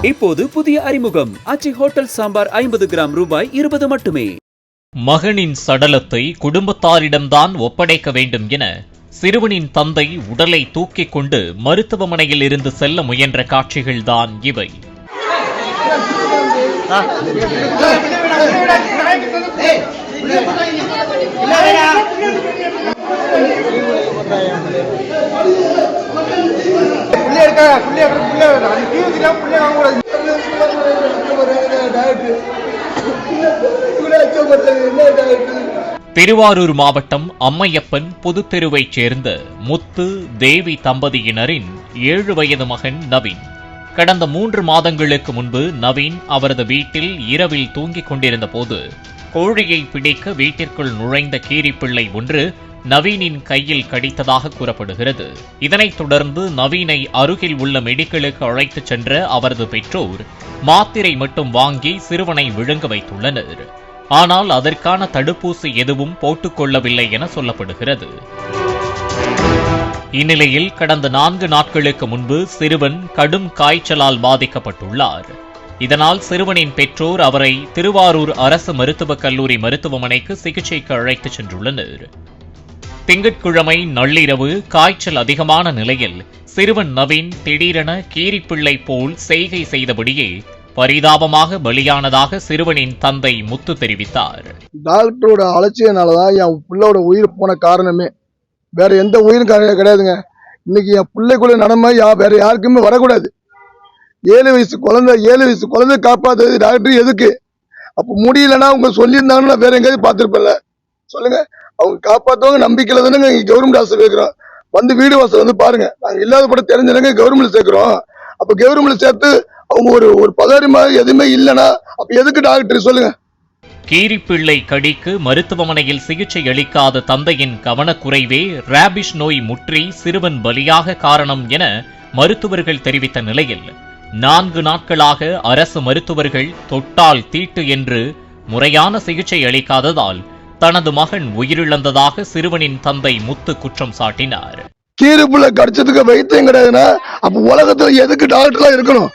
இப்போது புதிய அறிமுகம் ஆச்சி ஹோட்டல் சாம்பார் 50 கிராம் ரூபாய் 20 மட்டுமே. மகனின் சடலத்தை குடும்பத்தாரிடம்தான் ஒப்படைக்க வேண்டும் என சிறுவனின் தந்தை உடலை தூக்கிக் கொண்டு மருத்துவமனையில் இருந்து செல்ல முயன்ற காட்சிகள்தான் இவை. திருவாரூர் மாவட்டம் அம்மையப்பன் புதுத்தெருவைச் சேர்ந்த முத்து தேவி தம்பதியினரின் 7 வயது மகன் நவீன். கடந்த 3 மாதங்களுக்கு முன்பு நவீன் அவரது வீட்டில் இரவில் தூங்கிக் கொண்டிருந்த போது கோழியை பிடிக்க வீட்டிற்குள் நுழைந்த கீரிப்பிள்ளை ஒன்று நவீனின் கையில் கடித்ததாக கூறப்படுகிறது. இதனைத் தொடர்ந்து நவீனை அருகில் உள்ள மெடிக்கலுக்கு அழைத்துச் சென்ற அவரது பெற்றோர் மாத்திரை மட்டும் வாங்கி சிறுவனை விழுங்க வைத்துள்ளனர். ஆனால் அதற்கான தடுப்பூசி எதுவும் போட்டுக்கொள்ளவில்லை என சொல்லப்படுகிறது. இந்நிலையில் கடந்த 4 நாட்களுக்கு முன்பு சிறுவன் கடும் காய்ச்சலால் பாதிக்கப்பட்டுள்ளார். இதனால் சிறுவனின் பெற்றோர் அவரை திருவாரூர் அரசு மருத்துவக் கல்லூரி மருத்துவமனைக்கு சிகிச்சைக்கு அழைத்துச் சென்றுள்ளனர். திங்கட்கிழமை நள்ளிரவு காய்ச்சல் அதிகமான நிலையில் சிறுவன் நவீன் திடீரென கீரிப்பிள்ளை போல் செய்கை செய்தபடியே பரிதாபமாக பலியானதாக சிறுவனின் தந்தை முத்து தெரிவித்தார். டாக்டரோட அலட்சியனாலதான் என் பிள்ளையோட உயிர் போன காரணமே, வேற எந்த உயிரும் கிடையாதுங்க. இன்னைக்கு என் பிள்ளைக்குள்ள நடமை வேற யாருக்குமே வரக்கூடாது. 7 வயசு குழந்தை காப்பாத்துறது டாக்டர் எதுக்கு? அப்ப முடியலன்னா அவங்க சொல்லியிருந்தாங்கன்னா வேற எங்கேயாவது பார்த்துருப்பல சொல்லுங்க. அவங்க காப்பாத்தவங்க நம்பிக்கையில தானே கவர்மெண்ட் ஹாஸ்பிட்டல் சேர்க்கிறோம். வந்து வீடு வாசல் வந்து பாருங்க, நாங்க இல்லாத படம் தெரிஞ்சவங்க கவர்மெண்ட் சேர்க்கிறோம். அப்ப கவர்மெண்ட் சேர்த்து அவங்க ஒரு பதவி மாதிரி எதுவுமே இல்லைன்னா அப்ப எதுக்கு டாக்டர் சொல்லுங்க? கீரிப்பிள்ளை கடிக்கு மருத்துவமனையில் சிகிச்சை அளிக்காத தந்தையின் கவனக்குறைவே ரேபிஸ் நோய் முற்றி சிறுவன் பலியாக காரணம் என மருத்துவர்கள் தெரிவித்த நிலையில் 4 நாட்களாக அரசு மருத்துவர்கள் தொட்டால் தீட்டு என்று முறையான சிகிச்சை அளிக்காததால் தனது மகன் உயிரிழந்ததாக சிறுவனின் தந்தை முத்து குற்றம் சாட்டினார். கீரிப்பிள்ளை கடிச்சதுக்கு வைத்தியம் கிடையாதுன்னா அப்ப உலகத்துல எதுக்கு டாக்டர்லாம் இருக்கணும்?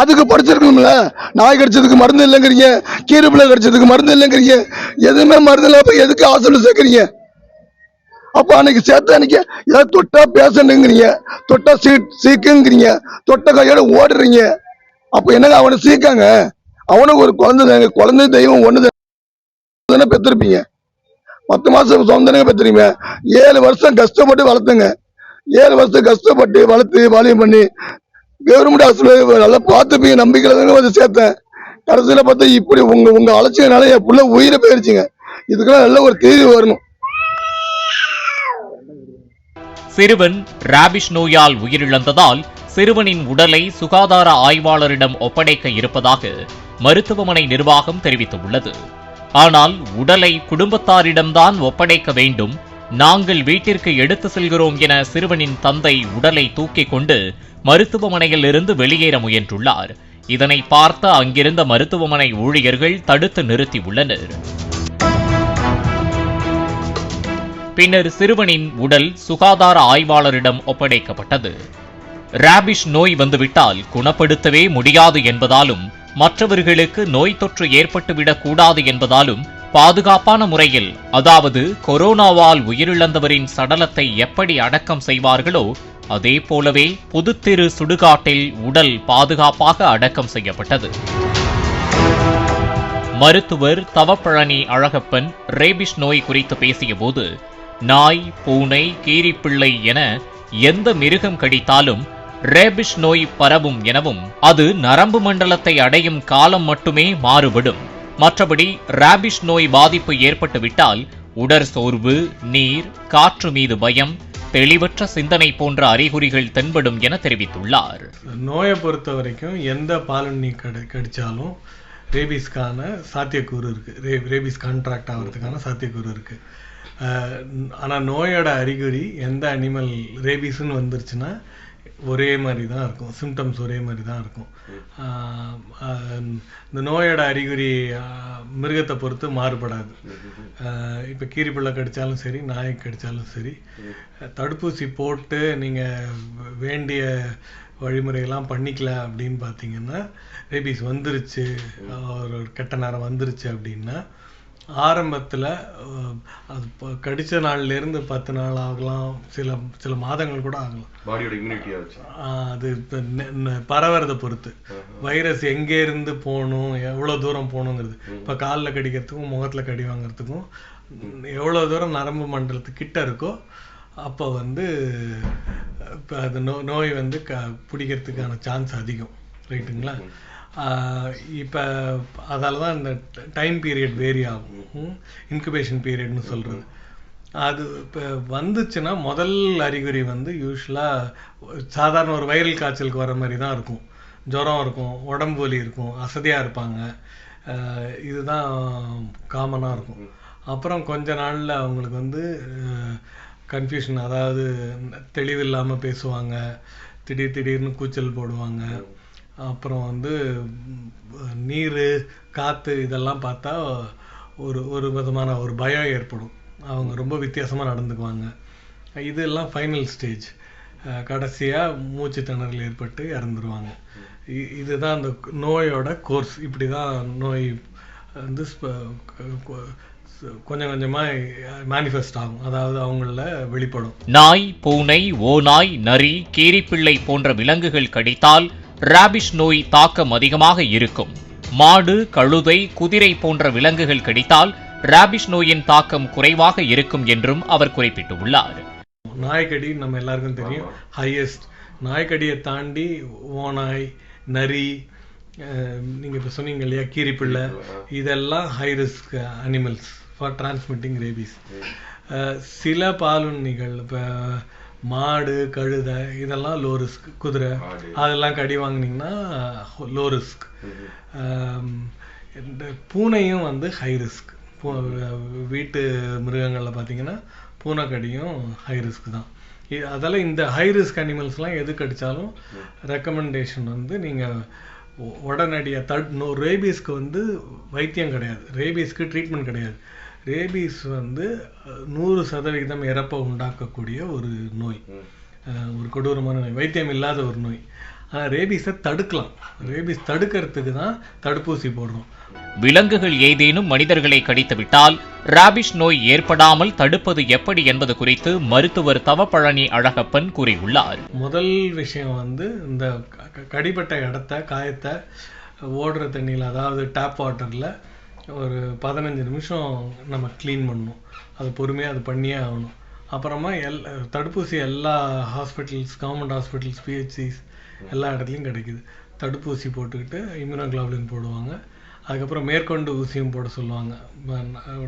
அதுக்கு படிச்சிருக்கணும்ல. நாய் கடிச்சதுக்கு மருந்து இல்லைங்கிறீங்க, கீரிப்பிள்ளை கடிச்சதுக்கு மருந்து இல்லைங்கிறீங்க, எதுவுமே மருந்து இல்ல. அப்ப எதுக்கு ஹாஸ்பிட்டல் சேர்க்கிறீங்க? அப்ப அன்னைக்கு சேர்த்த அன்னைக்கு ஏதாவது தொட்டா பேசணுங்கிறீங்க, தொட்டா சீக்குங்கிறீங்க, தொட்ட கையோட ஓடுறீங்க. அப்ப என்னங்க அவனை சீக்காங்க? அவனுக்கு ஒரு குழந்தை தெய்வம் ஒண்ணு தானே பெற்றிருப்பீங்க. 10 மாசம் சொந்தனங்க பெற்றிருப்பீங்க. 7 வருஷம் கஷ்டப்பட்டு வளர்த்துங்க. 7 வருஷம் கஷ்டப்பட்டு வளர்த்து வாலியம் பண்ணி கவர்மெண்ட் ஹாஸ்பிட்டல் நல்லா பார்த்துப்பீங்க நம்பிக்கையில தானே வந்து சேர்த்தேன். கடைசியில பார்த்தா இப்படி உங்க அலட்சியனால என் புள்ள உயிரை போயிருச்சுங்க. இதுக்கெல்லாம் நல்ல ஒரு தீர்வு வரணும். சிறுவன் ரேபிஸ் நோயால் உயிரிழந்ததால் சிறுவனின் உடலை சுகாதார ஆய்வாளரிடம் ஒப்படைக்க இருப்பதாக மருத்துவமனை நிர்வாகம் தெரிவித்துள்ளது. ஆனால் உடலை குடும்பத்தாரிடம்தான் ஒப்படைக்க வேண்டும், நாங்கள் வீட்டிற்கு எடுத்து செல்கிறோம் என சிறுவனின் தந்தை உடலை தூக்கிக் கொண்டு மருத்துவமனையில் இருந்து வெளியேற முயன்றுள்ளார். இதனை பார்த்த அங்கிருந்த மருத்துவமனை ஊழியர்கள் தடுத்து நிறுத்தியுள்ளனர். பின்னர் சிறுவனின் உடல் சுகாதார ஆய்வாளரிடம் ஒப்படைக்கப்பட்டது. ரேபிஸ் நோய் வந்துவிட்டால் குணப்படுத்தவே முடியாது என்பதாலும் மற்றவர்களுக்கு நோய் தொற்று ஏற்பட்டுவிடக் கூடாது என்பதாலும் பாதுகாப்பான முறையில், அதாவது கொரோனாவால் உயிரிழந்தவரின் சடலத்தை எப்படி அடக்கம் செய்வார்களோ அதே போலவே புதுத்தெரு சுடுகாட்டில் உடல் பாதுகாப்பாக அடக்கம் செய்யப்பட்டது. மருத்துவர் தவப்பழனி அழகப்பன் ரேபிஸ் நோய் குறித்து பேசியபோது, நாய், பூனை, கீரிப்பிள்ளை என எந்த மிருகம் கடித்தாலும் ரேபிஸ் நோய் பரவும் எனவும் அது நரம்பு மண்டலத்தை அடையும் காலம் மட்டுமே மாறுபடும். மற்றபடி ரேபிஸ் நோய் பாதிப்பு ஏற்பட்டுவிட்டால் உடற் சோர்வு, நீர், காற்று மீது பயம், தெளிவற்ற சிந்தனை போன்ற அறிகுறிகள் தென்படும் என தெரிவித்துள்ளார். நோயை பொறுத்த வரைக்கும் எந்த பாலனி கடிச்சாலும் ரேபிஸ்க்கான சாத்தியக்கூறு இருக்கு, ரேபிஸ் கான்ட்ராக்ட் ஆகிறதுக்கான சாத்தியக்கூறு இருக்கு. ஆனால் நோயோட அறிகுறி எந்த அனிமல் ரேபிஸ்ன்னு வந்துருச்சுன்னா ஒரே மாதிரி தான் இருக்கும், சிம்டம்ஸ் ஒரே மாதிரி தான் இருக்கும். இந்த நோயோட அறிகுறி மிருகத்தை பொறுத்து மாறுபடாது. இப்போ கீரிப்பிள்ளை கடித்தாலும் சரி, நாய் கடித்தாலும் சரி, தடுப்பூசி போட்டு நீங்கள் வேண்டிய வழிமுறையெல்லாம் பண்ணிக்கல அப்படின்னு பார்த்தீங்கன்னா, ரேபீஸ் வந்துருச்சு, ஒரு கெட்ட நேரம் வந்துருச்சு அப்படின்னா, ஆரம்பத்தில் அது கடித்த நாள்லேருந்து 10 நாள் ஆகலாம், சில மாதங்கள் கூட ஆகலாம். பாடியோட இம்யூனிட்டி ஆச்சு. அது பரவறதை பொறுத்து வைரஸ் எங்கேருந்து போகணும், எவ்வளோ தூரம் போகணுங்கிறது. இப்போ காலில் கடிக்கிறதுக்கும் முகத்தில் கடி வாங்கிறதுக்கும் எவ்வளோ தூரம் நரம்பு மண்டலத்துக்கு கிட்ட இருக்கோ அப்போ வந்து இப்போ அது நோய் வந்து பிடிக்கிறதுக்கான சான்ஸ் அதிகம், ரைட்டுங்களா? இப்போ அதால தான் இந்த டைம் பீரியட் வேரி ஆகும், இன்குபேஷன் பீரியட்னு சொல்கிறது. அது இப்போ வந்துச்சுன்னா முதல் அறிகுறி வந்து யூஸ்வலாக சாதாரண ஒரு வைரல் காய்ச்சலுக்கு வர மாதிரி தான் இருக்கும். ஜுரம் இருக்கும், உடம்பு வலி இருக்கும், அசதியாக இருப்பாங்க, இதுதான் காமனாக இருக்கும். அப்புறம் கொஞ்ச நாளில் அவங்களுக்கு வந்து கன்ஃபியூஷன், அதாவது தெளிவில்லாமல் பேசுவாங்க, திடீர்னு கூச்சல் போடுவாங்க. அப்புறம் வந்து நீர், காற்று இதெல்லாம் பார்த்தா ஒரு விதமான ஒரு பயம் ஏற்படும், அவங்க ரொம்ப வித்தியாசமாக நடந்துக்குவாங்க. இதெல்லாம் ஃபைனல் ஸ்டேஜ். கடைசியாக மூச்சு திணறல் ஏற்பட்டு இறந்துருவாங்க. இதுதான் அந்த நோயோட கோர்ஸ். இப்படி தான் நோய் வந்து கொஞ்சம் கொஞ்சமாக மேனிஃபெஸ்ட் ஆகும், அதாவது அவங்கள வெளிப்படும். நாய், பூனை, ஓநாய், நரி, கீரிப்பிள்ளை போன்ற விலங்குகள் கடித்தால் ராபிஸ் நோய் தாக்கம் அதிகமாக இருக்கும். மாடு, கழுதை, குதிரை போன்ற விலங்குகள் கடித்தால் ராபிஸ் நோயின் தாக்கம் குறைவாக இருக்கும் என்றும் அவர் குறிப்பிட்டுள்ளார். நாய்க்கடி நம்ம எல்லாருக்கும் தெரியும் ஹையஸ்ட். நாய்க்கடியை தாண்டி ஓநாய், நரி, நீங்கள் இப்போ சொன்னீங்க இல்லையா கீரிப்பிள்ளை, இதெல்லாம் high risk animals for transmitting rabies. சில பாலுண்ணிகள், இப்போ மாடு, கழுதை இதெல்லாம் லோ ரிஸ்க், குதிரை அதெல்லாம் கடி வாங்கினீங்கன்னா லோ ரிஸ்க். இந்த பூனையும் வந்து ஹை ரிஸ்க். வீட்டு மிருகங்களில் பார்த்தீங்கன்னா பூனைக்கடியும் ஹை ரிஸ்க் தான். அதால் இந்த ஹை ரிஸ்க் அனிமல்ஸ்லாம் எது கடித்தாலும் ரெக்கமெண்டேஷன் வந்து நீங்கள் உடனடியாக ரேபீஸ்க்கு வந்து வைத்தியம் கிடையாது, ரேபீஸ்க்கு ட்ரீட்மெண்ட் கிடையாது. ரேபீஸ் வந்து 100% இறப்பை உண்டாக்கக்கூடிய ஒரு நோய், ஒரு கொடூரமான நோய், வைத்தியம் இல்லாத ஒரு நோய். ஆனால் ரேபீஸை தடுக்கலாம். ரேபீஸ் தடுக்கிறதுக்கு தான் தடுப்பூசி போடுறோம். விலங்குகள் ஏதேனும் மனிதர்களை கடித்துவிட்டால் ராபிஸ் நோய் ஏற்படாமல் தடுப்பது எப்படி என்பது குறித்து மருத்துவர் தவப்பழனி அழகப்பன் கூறியுள்ளார். முதல் விஷயம் வந்து இந்த கடிப்பட்ட இடத்த, காயத்தை ஓடுற தண்ணியில், அதாவது டேப் வாட்டரில் ஒரு 15 நிமிஷம் நம்ம க்ளீன் பண்ணணும். அது பொறுமையாக அது பண்ணியே ஆகணும். அப்புறமா தடுப்பூசி எல்லா ஹாஸ்பிட்டல்ஸ், கவர்மெண்ட் ஹாஸ்பிட்டல்ஸ், பிஹெச்சிஸ் எல்லா இடத்துலையும் கிடைக்குது. தடுப்பூசி போட்டுக்கிட்டு இம்யூனோகுளோபுலின் போடுவாங்க. அதுக்கப்புறம் மேற்கொண்டு ஊசியும் போட சொல்லுவாங்க.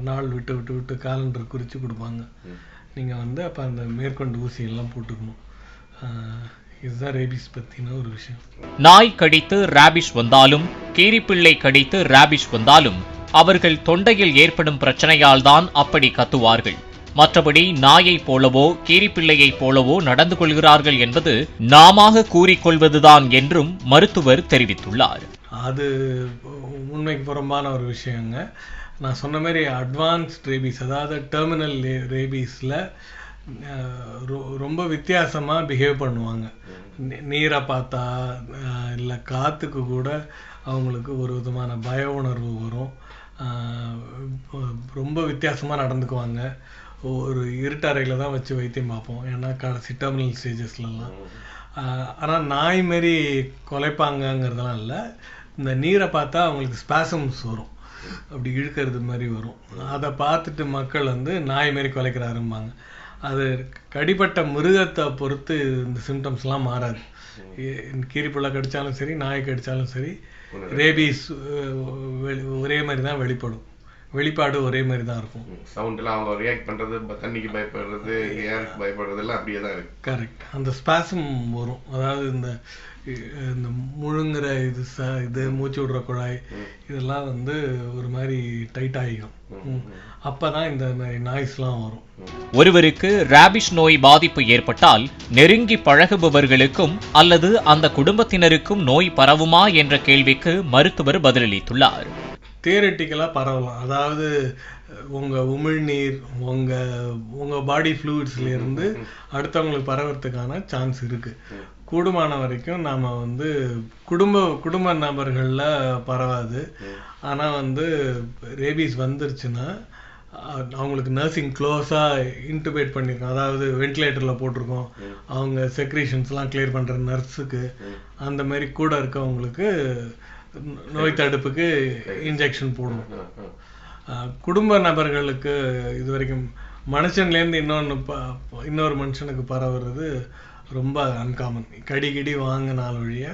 நாள் விட்டு விட்டு விட்டு காலண்டர் குறித்து கொடுப்பாங்க. நீங்கள் வந்து அப்போ அந்த மேற்கொண்டு ஊசியெல்லாம் போட்டுக்கணும். இதுதான் ரேபிஸ் பற்றின ஒரு விஷயம். நாய் கடித்து ராபிஸ் வந்தாலும், கீரிப்பிள்ளை கடித்து ராபிஸ் வந்தாலும் அவர்கள் தொண்டையில் ஏற்படும் பிரச்சனையால் தான் அப்படி கத்துவார்கள். மற்றபடி நாயைப் போலவோ கீரிப்பிள்ளையைப் போலவோ நடந்து கொள்கிறார்கள் என்பது நாமாக கூறிக்கொள்வதுதான் என்றும் மருத்துவர் தெரிவித்துள்ளார். அது உண்மைக்கு புறம்பான ஒரு விஷயங்க. நான் சொன்ன மாதிரி அட்வான்ஸ்ட் ரேபீஸ், அதாவது டெர்மினல் ரேபீஸில் ரொம்ப வித்தியாசமாக பிஹேவ் பண்ணுவாங்க. நீரை பார்த்தா இல்லை காற்றுக்கு கூட அவங்களுக்கு ஒரு விதமான பய உணர்வு வரும். ரொம்ப வித்தியாசமாக நடந்துக்குவாங்க. ஒரு இருட்டறையில் தான் வச்சு வைத்தியம் பார்ப்போம், ஏன்னா கடைசி டெர்மினல் ஸ்டேஜஸ்லாம். ஆனால் நாய் மாரி கொலைப்பாங்கங்கிறதுலாம் இல்லை. இந்த நீரை பார்த்தா அவங்களுக்கு ஸ்பாசம்ஸ் வரும், அப்படி இழுக்கிறது மாதிரி வரும். அதை பார்த்துட்டு மக்கள் வந்து நாய் மாரி கொலைக்கிறாரும்பாங்க. அது கடிப்பட்ட மிருகத்தை பொறுத்து இந்த சிம்டம்ஸ்லாம் மாறாது. கீரிப்புள்ள கடித்தாலும் சரி, நாய் கடித்தாலும் சரி, ரேபீஸ் ஒரே மாதிரி தான் வெளிப்படும். வெளிப்பாடு ஒரே மாதிரி தான் இருக்கும். சவுண்ட்லாம் அவங்க ரியாக்ட் பண்றது, தண்ணிக்கு பயப்படுறது, ஏருக்கு பயப்படுறது எல்லாம் அப்படியே தான் இருக்கு. கரெக்ட். அந்த ஸ்பாசம் வரும், அதாவது இந்த முழுங்குற இது மூச்சு விடுற குழாய் இதெல்லாம் வந்து ஒரு மாதிரி டைட் ஆகிடும். அப்பதான் இந்த நாய்ஸ்லாம் வரும். ஒருவருக்கு ராபிஸ் நோய் பாதிப்பு ஏற்பட்டால் நெருங்கி பழகுபவர்களுக்கும் அல்லது அந்த குடும்பத்தினருக்கும் நோய் பரவுமா என்ற கேள்விக்கு மருத்துவர் பதிலளித்துள்ளார். தியரட்டிக்கலாக பரவலாம். அதாவது உங்கள் உமிழ்நீர், உங்கள் பாடி ஃப்ளூயிட்ஸ்லேருந்து அடுத்தவங்களுக்கு பரவறதுக்கான சான்ஸ் இருக்குது. கூடுமான வரைக்கும் நாம் வந்து குடும்ப நபர்களில் பரவாது. ஆனால் வந்து ரேபீஸ் வந்துருச்சுன்னா அவங்களுக்கு நர்சிங் க்ளோஸாக இன்டுபேட் பண்ணியிருக்கோம், அதாவது வென்டிலேட்டரில் போட்டிருக்கோம், அவங்க செக்ரீஷன்ஸ்லாம் கிளியர் பண்ணுற நர்ஸுக்கு அந்த மாதிரி கூட இருக்கவங்களுக்கு நோய் தடுப்புக்கு இன்ஜெக்ஷன் போடுவோம். குடும்ப நபர்களுக்கு இது வரைக்கும் மனுஷன்லேருந்து இன்னொரு மனுஷனுக்கு பரவுறது ரொம்ப அன்காமன். கடி வாங்கினால ஒழிய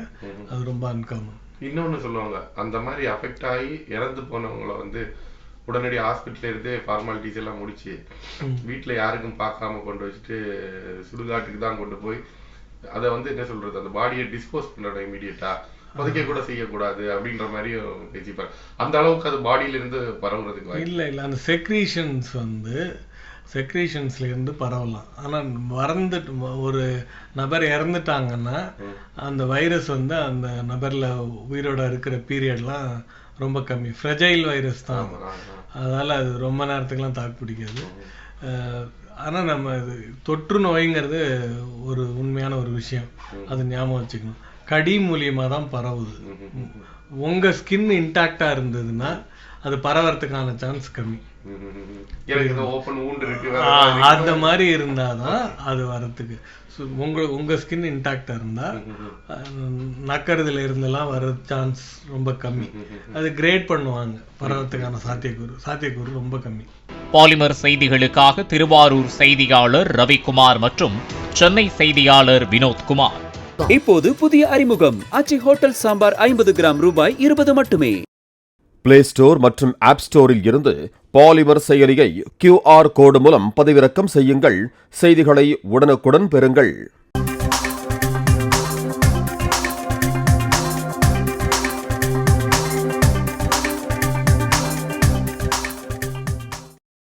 அது ரொம்ப அன்காமன். இன்னொன்னு சொல்லுவாங்க, அந்த மாதிரி அஃபெக்ட் ஆகி இறந்து போனவங்கள வந்து உடனடி ஹாஸ்பிட்டல் இருந்து ஃபார்மாலிட்டிஸ் எல்லாம் முடிச்சு வீட்டுல யாருக்கும் பார்க்காம கொண்டு வச்சுட்டு சுடுகாட்டுக்கு தான் கொண்டு போய் அதை வந்து என்ன சொல்றது, அந்த பாடியை டிஸ்போஸ் பண்ணணும் இமீடியட்டா, புதைக்க கூட செய்யக்கூடாது அப்படின்ற மாதிரி பேசிப்பாங்க. அந்த அளவுக்கு அது பாடியில இருந்து பரவுறதுக்கு இல்லை அந்த செக்ரீஷன்ஸ்ல இருந்து பரவலாம். ஆனால் ஒரு நபர் இறந்துட்டாங்கன்னா அந்த வைரஸ் வந்து அந்த நபர்ல உயிரோட இருக்கிற பீரியட்லாம் ரொம்ப கம்மி. ஃப்ரெஜைல் வைரஸ் தான், அதனால அது ரொம்ப நேரத்துக்குலாம் தாக்கு பிடிக்காது. ஆனால் நம்ம இது தொற்று நோய்ங்கிறது ஒரு உண்மையான ஒரு விஷயம், அது ஞாபகம் வச்சுக்கணும். கடி மூலியமாக தான் பரவுது. உங்கள் ஸ்கின் இன்டாக்டாக இருந்ததுன்னா அது பரவறதுக்கான சான்ஸ் கம்மி. அந்த மாதிரி இருந்தாதான் அது வரத்துக்கு. உங்க ஸ்கின் இன்டாக்டா இருந்தா நக்கறதுல இருந்தெல்லாம் வர சான்ஸ் ரொம்ப கம்மி. அது கிரேட் பண்ணுவாங்க, பரவறதுக்கான சாத்தியக்கூறு ரொம்ப கம்மி. பாலிமர் செய்திகளுக்காக திருவாரூர் செய்தியாளர் ரவிக்குமார் மற்றும் சென்னை செய்தியாளர் வினோத்குமார். இப்போது புதிய அறிமுகம் ஆச்சி ஹோட்டல் சாம்பார் 50 கிராம் ரூபாய் 20 மட்டுமே. பிளே ஸ்டோர் மற்றும் ஆப் ஸ்டோரில் இருந்து பாலிமர் செயலியை QR கோடு மூலம் பதிவிறக்கம் செய்யுங்கள். செய்திகளை உடனுக்குடன் பெறுங்கள்.